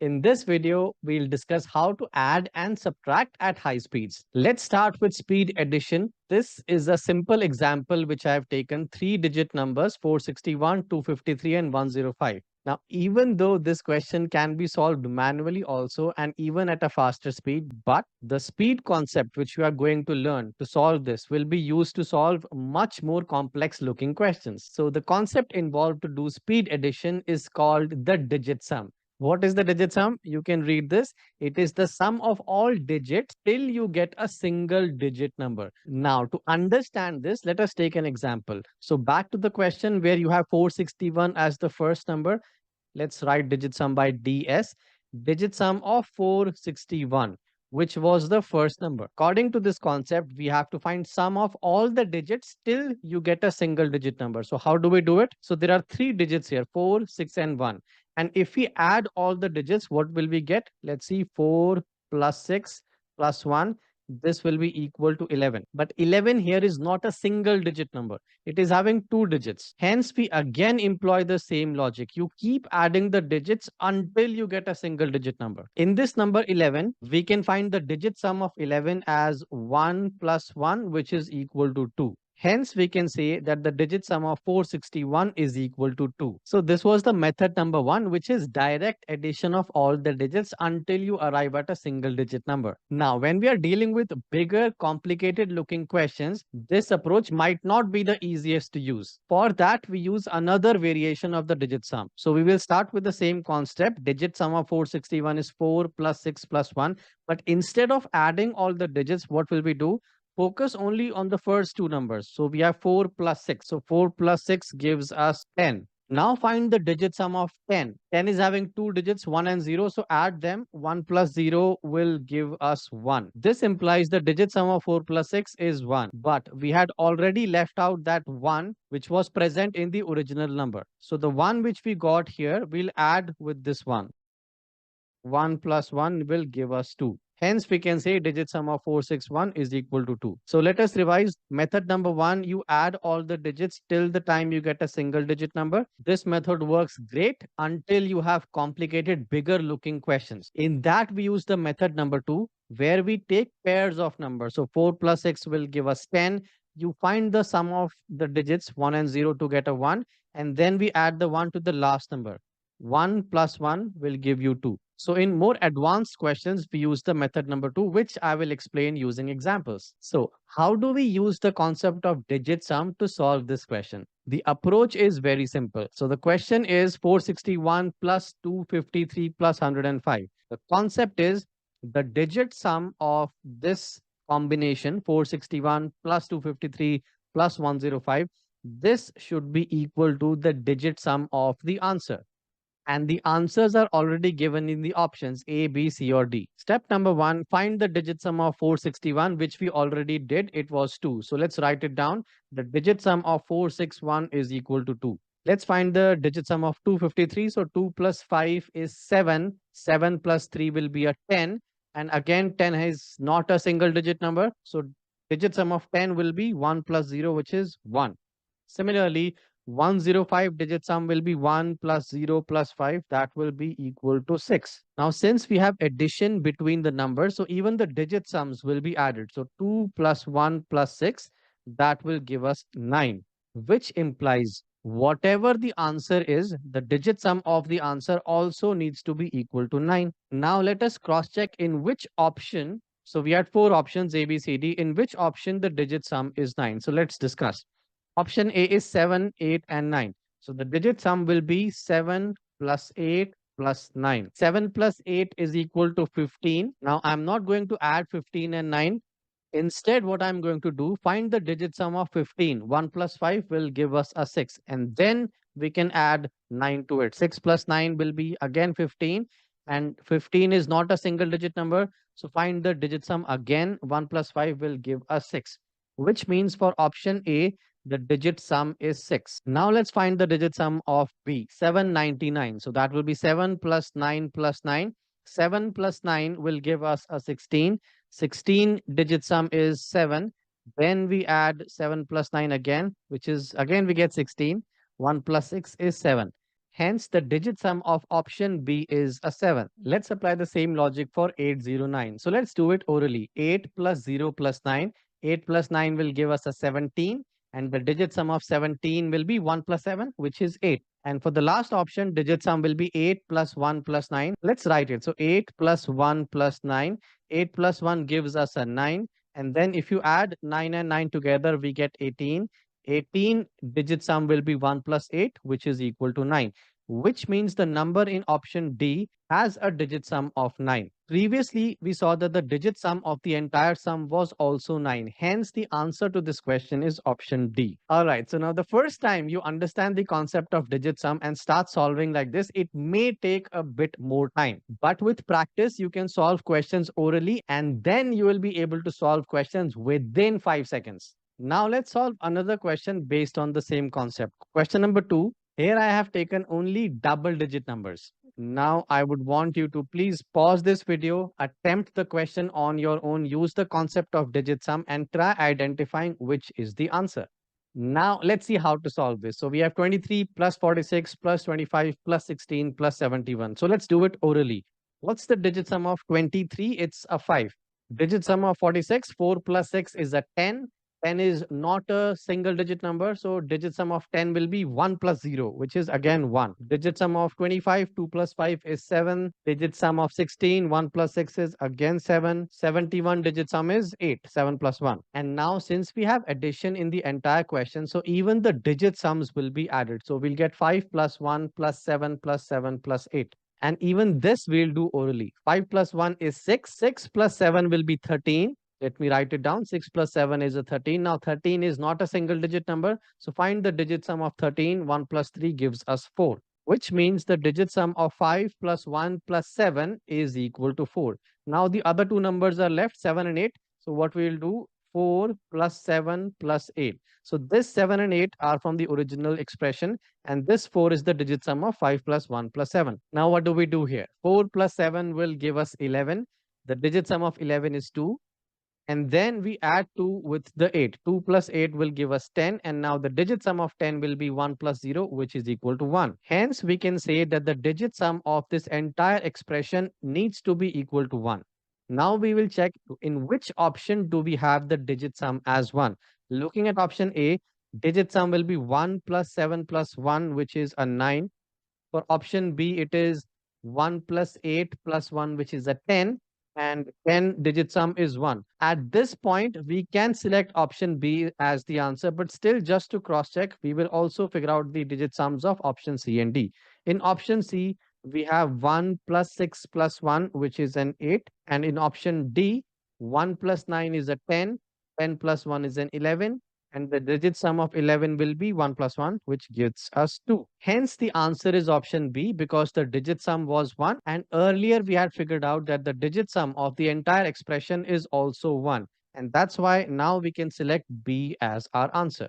In this video, we'll discuss how to add and subtract at high speeds. Let's start with speed addition. This is a simple example which I have taken three-digit numbers 461, 253 and 105. Now, even though this question can be solved manually also and even at a faster speed, but the speed concept which you are going to learn to solve this will be used to solve much more complex looking questions. So the concept involved to do speed addition is called the digit sum. What is the digit sum? You can read this. It is the sum of all digits till you get a single digit number. Now, to understand this, let us take an example. So back to the question where you have 461 as the first number. Let's write digit sum by ds. Digit sum of 461, which was the first number. According to this concept, we have to find sum of all the digits till you get a single digit number. So how do we do it? So there are three digits here, 4, 6 and 1. And if we add all the digits, what will we get? Let's see, 4 plus 6 plus 1. This will be equal to 11. But 11 here is not a single digit number. It is having two digits. Hence, we again employ the same logic. You keep adding the digits until you get a single digit number. In this number 11, we can find the digit sum of 11 as 1 plus 1, which is equal to 2. Hence, we can say that the digit sum of 461 is equal to 2. So this was the method number 1, which is direct addition of all the digits until you arrive at a single digit number. Now, when we are dealing with bigger, complicated looking questions, this approach might not be the easiest to use. For that, we use another variation of the digit sum. So we will start with the same concept. Digit sum of 461 is 4 plus 6 plus 1. But instead of adding all the digits, what will we do? Focus only on the first two numbers. So we have 4 plus 6. So 4 plus 6 gives us 10. Now find the digit sum of 10. 10 is having two digits, 1 and 0. So add them. 1 plus 0 will give us 1. This implies the digit sum of 4 plus 6 is 1. But we had already left out that 1 which was present in the original number. So the 1 which we got here, we'll add with this 1. 1 plus 1 will give us 2. Hence, we can say digit sum of 461 is equal to 2. So let us revise method number 1. You add all the digits till the time you get a single digit number. This method works great until you have complicated, bigger looking questions. In that, we use the method number 2, where we take pairs of numbers. So 4 plus 6 will give us 10. You find the sum of the digits 1 and 0 to get a 1. And then we add the 1 to the last number. 1 plus 1 will give you 2. So in more advanced questions, we use the method number 2, which I will explain using examples. So how do we use the concept of digit sum to solve this question? The approach is very simple. So the question is 461 plus 253 plus 105. The concept is the digit sum of this combination 461 plus 253 plus 105. This should be equal to the digit sum of the answer. And the answers are already given in the options A, B, C, or D. Step number 1, find the digit sum of 461, which we already did. It was 2. So let's write it down. The digit sum of 461 is equal to 2. Let's find the digit sum of 253. So 2 plus 5 is 7. 7 plus 3 will be a 10. And again, 10 is not a single digit number. So digit sum of 10 will be 1 plus 0, which is 1. Similarly, 105 digit sum will be 1 plus 0 plus 5. That will be equal to 6. Now, since we have addition between the numbers, so even the digit sums will be added. So 2 plus 1 plus 6, that will give us 9, which implies whatever the answer is, the digit sum of the answer also needs to be equal to 9. Now, let us cross check in which option. So we had four options A, B, C, D. In which option the digit sum is 9? So let's discuss. Option A is 7, 8, and 9. So the digit sum will be 7 plus 8 plus 9. 7 plus 8 is equal to 15. Now, I'm not going to add 15 and 9. Instead, what I'm going to do, find the digit sum of 15. 1 plus 5 will give us a 6. And then we can add 9 to it. 6 plus 9 will be again 15. And 15 is not a single digit number. So find the digit sum again. 1 plus 5 will give us 6. Which means for option A, the digit sum is 6. Now let's find the digit sum of B, 799. So that will be 7 plus 9 plus 9. 7 plus 9 will give us a 16. 16 digit sum is 7. Then we add 7 plus 9 again, which is again we get 16. 1 plus 6 is 7. Hence, the digit sum of option B is a 7. Let's apply the same logic for 809. So let's do it orally. 8 plus 0 plus 9. 8 plus 9 will give us a 17. And the digit sum of 17 will be 1 plus 7, which is 8. And for the last option, digit sum will be 8 plus 1 plus 9. Let's write it. So 8 plus 1 plus 9. 8 plus 1 gives us a 9. And then if you add 9 and 9 together, we get 18. 18 digit sum will be 1 plus 8, which is equal to 9, which means the number in option D has a digit sum of 9. Previously, we saw that the digit sum of the entire sum was also 9. Hence, the answer to this question is option D. All right, so now the first time you understand the concept of digit sum and start solving like this, it may take a bit more time. But with practice, you can solve questions orally and then you will be able to solve questions within 5 seconds. Now let's solve another question based on the same concept. Question number 2. Here I have taken only double digit numbers. Now I would want you to please pause this video, attempt the question on your own, use the concept of digit sum and try identifying which is the answer. Now let's see how to solve this. So we have 23 plus 46 plus 25 plus 16 plus 71. So let's do it orally. What's the digit sum of 23? It's a 5. Digit sum of 46, 4 plus 6 is a 10. 10 is not a single digit number. So digit sum of 10 will be 1 plus 0, which is again 1. Digit sum of 25, 2 plus 5 is 7. Digit sum of 16, 1 plus 6 is again 7. 71 digit sum is 8, 7 plus 1. And now since we have addition in the entire question, so even the digit sums will be added. So we'll get 5 plus 1 plus 7 plus 7 plus 8. And even this we'll do orally. 5 plus 1 is 6. 6 plus 7 will be 13. Let me write it down. 6 plus 7 is a 13. Now 13 is not a single digit number. So find the digit sum of 13. 1 plus 3 gives us 4, which means the digit sum of 5 plus 1 plus 7 is equal to 4. Now the other two numbers are left, 7 and 8. So what we will do, 4 plus 7 plus 8. So this 7 and 8 are from the original expression. And this 4 is the digit sum of 5 plus 1 plus 7. Now what do we do here? 4 plus 7 will give us 11. The digit sum of 11 is 2. And then we add 2 with the 8. 2 plus 8 will give us 10. And now the digit sum of 10 will be 1 plus 0, which is equal to 1. Hence, we can say that the digit sum of this entire expression needs to be equal to 1. Now we will check in which option do we have the digit sum as 1. Looking at option A, digit sum will be 1 plus 7 plus 1, which is a 9. For option B, it is 1 plus 8 plus 1, which is a 10. And 10 digit sum is 1. At this point, we can select option B as the answer, but still just to cross check, we will also figure out the digit sums of option C and D. In option C, we have 1 plus 6 plus 1, which is an 8. And in option D, 1 plus 9 is a 10. 10 plus 1 is an 11. And the digit sum of 11 will be 1 plus 1, which gives us 2. Hence, the answer is option B because the digit sum was 1. And earlier, we had figured out that the digit sum of the entire expression is also 1. And that's why now we can select B as our answer.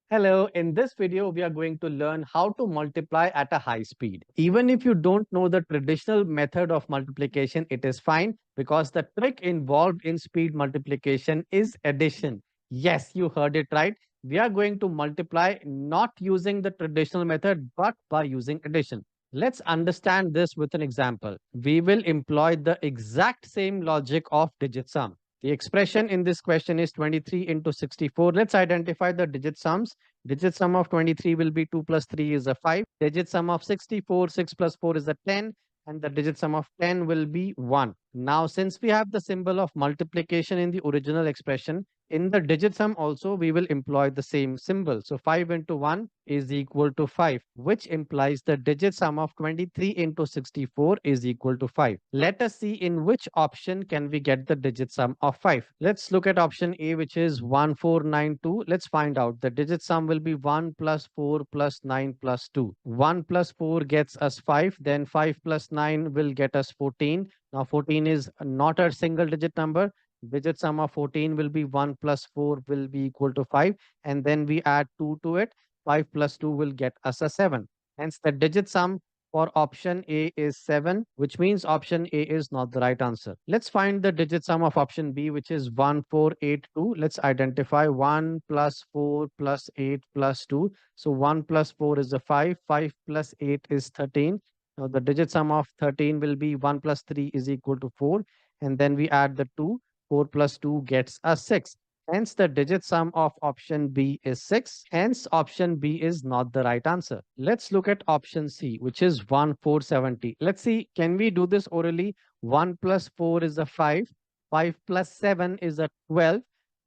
Hello, in this video, we are going to learn how to multiply at a high speed. Even if you don't know the traditional method of multiplication, it is fine because the trick involved in speed multiplication is addition. Yes, you heard it right. We are going to multiply not using the traditional method, but by using addition. Let's understand this with an example. We will employ the exact same logic of digit sum. The expression in this question is 23 into 64. Let's identify the digit sums. Digit sum of 23 will be 2 plus 3 is a 5. Digit sum of 64, 6 plus 4 is a 10. And the digit sum of 10 will be 1. Now, since we have the symbol of multiplication in the original expression, in the digit sum also, we will employ the same symbol. So 5 into 1 is equal to 5, which implies the digit sum of 23 into 64 is equal to 5. Let us see in which option can we get the digit sum of 5. Let's look at option A, which is 1492. Let's find out. The digit sum will be 1 plus 4 plus 9 plus 2. 1 plus 4 gets us 5. Then 5 plus 9 will get us 14. Now 14 is not a single digit number. Digit sum of 14 will be 1 plus 4 will be equal to 5. And then we add 2 to it. 5 plus 2 will get us a 7. Hence, the digit sum for option A is 7, which means option A is not the right answer. Let's find the digit sum of option B, which is 1482. Let's identify 1 plus 4 plus 8 plus 2. So 1 plus 4 is a 5, 5 plus 8 is 13. Now the digit sum of 13 will be 1 plus 3 is equal to 4. And then we add the 2. 4 plus 2 gets us 6. Hence, the digit sum of option B is 6. Hence, option B is not the right answer. Let's look at option C, which is 1470. Let's see, can we do this orally? 1 plus 4 is a 5. 5 plus 7 is a 12.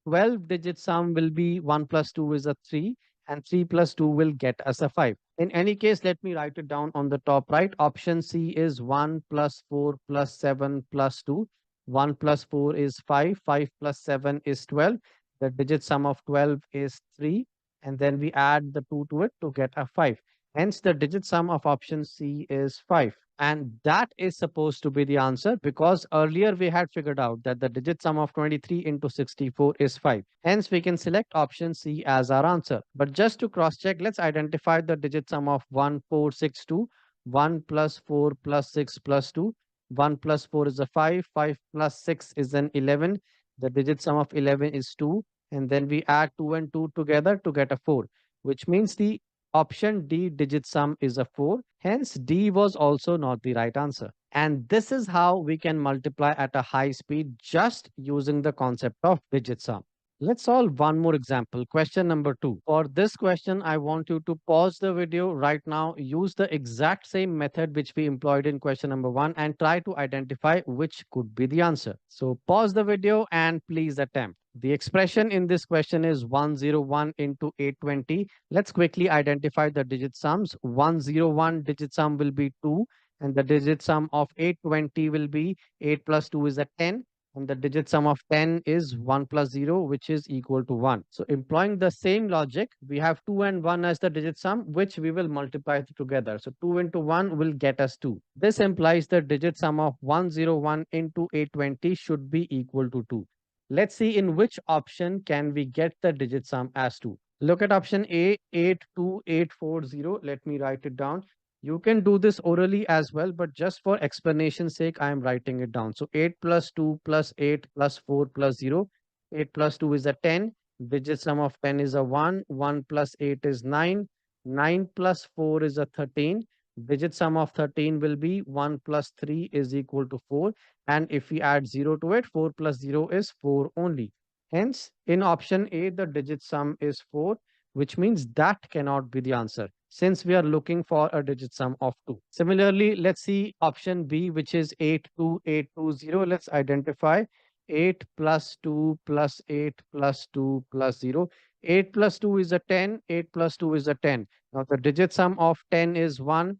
12 digit sum will be 1 plus 2 is a 3. And 3 plus 2 will get us a 5. In any case, let me write it down on the top right. Option C is 1 plus 4 plus 7 plus 2. 1 plus 4 is 5, 5 plus 7 is 12. The digit sum of 12 is 3, and then we add the 2 to it to get a 5. Hence, the digit sum of option C is 5. And that is supposed to be the answer because earlier we had figured out that the digit sum of 23 into 64 is 5. Hence, we can select option C as our answer. But just to cross check, let's identify the digit sum of 1462. 1 plus 4 plus 6 plus 2. 1 plus 4 is a 5, 5 plus 6 is an 11. The digit sum of 11 is 2, and then we add 2 and 2 together to get a 4, which means the option D digit sum is a 4. Hence, D was also not the right answer. And this is how we can multiply at a high speed just using the concept of digit sum. Let's solve one more example. Question number 2. For this question, I want you to pause the video right now, use the exact same method which we employed in question number 1 and try to identify which could be the answer. So pause the video and please attempt. The expression in this question is 101 into 820. Let's quickly identify the digit sums. 101 digit sum will be 2 and the digit sum of 820 will be 8 plus 2 is a 10. And the digit sum of 10 is 1 plus 0, which is equal to 1. So employing the same logic, we have 2 and 1 as the digit sum, which we will multiply together. So 2 into 1 will get us 2. This implies the digit sum of 101 into 820 should be equal to 2. Let's see in which option can we get the digit sum as 2. Look at option A, 82840. Let me write it down. You can do this orally as well, but just for explanation sake, I am writing it down. So 8 plus 2 plus 8 plus 4 plus 0. 8 plus 2 is a 10. Digit sum of 10 is a 1. 1 plus 8 is 9. 9 plus 4 is a 13. Digit sum of 13 will be 1 plus 3 is equal to 4. And if we add 0 to it, 4 plus 0 is 4 only. Hence, in option A, the digit sum is 4, which means that cannot be the answer since we are looking for a digit sum of 2. Similarly, let's see option B, which is 82820. Let's identify 8 plus 2 plus 8 plus 2 plus 0. 8 plus 2 is a 10. 8 plus 2 is a 10. Now, the digit sum of 10 is 1.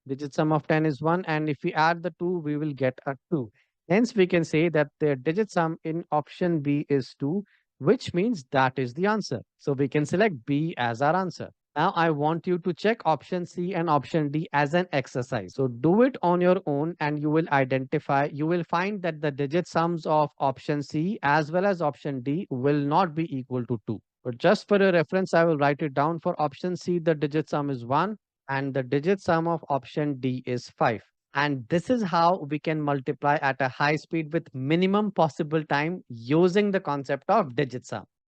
Digit sum of 10 is 1. And if we add the 2, we will get a 2. Hence, we can say that the digit sum in option B is 2, which means that is the answer. So we can select B as our answer. Now I want you to check option C and option D as an exercise. So do it on your own and you will find that the digit sums of option C as well as option D will not be equal to 2. But just for a reference, I will write it down. For option C, the digit sum is 1 and the digit sum of option D is 5. And this is how we can multiply at a high speed with minimum possible time using the concept of digit sum.